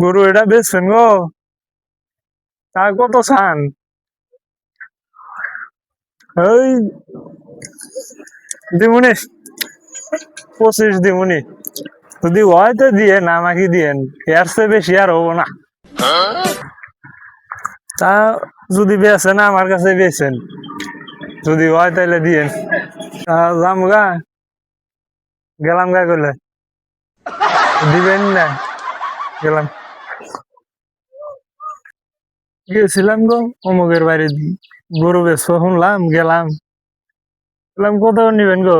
গরু এটা বেচছেন গো? তা কত চান? ওই দিমুনি, 25 দিমুনি। যদি হয় তো দিয়ে না আমাকে দিয়েন, এর চেয়ে বেশি আর হবো না। তা যদি বেচেন আমার কাছে বেচেন, যদি হয় তাহলে দিয়েন। যাম গা, গেলাম গা করলে দিবেন না, গেলাম। গেছিলাম গো অমুকের বাড়ি, গরু বেচবো শুনলাম, গেলাম। বললাম কত নিবেন গো?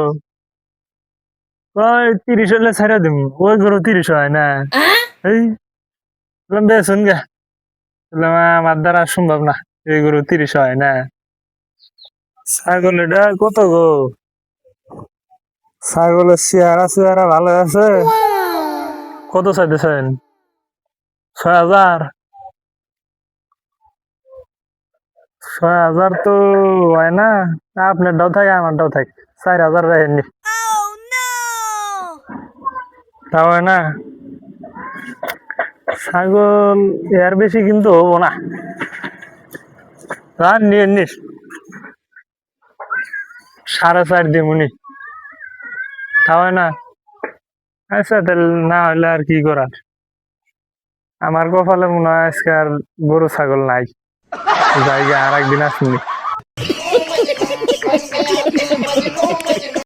ওই 30 হলে ছেড়ে দিব। ওই গরু 30 হয় না। এই বললাম বেচুন গা। বললাম আমার দ্বারা সম্ভব না, এই গরু 30 হয় না। ছাগল এটা কত গো? ছাগলের চেহারা চেহারা ভালো আছে। কত চাইতেছেন? 6,000? 6,000 তো হয় না। আপনারটাও থাকে আমারটাও থাকে, 4,000 রাখেননি। তাও হয় না। ছাগল এর বেশি কিন্তু হবো না। নিয়ে নিস, 4.5 দিমুনি। তাও হয় না। আচ্ছা তাহলে না হলে আর কি করার। আমার কপালে মনে হয় আজকে আর গরু ছাগল নাই। জায়গা আর একদিন আসুন।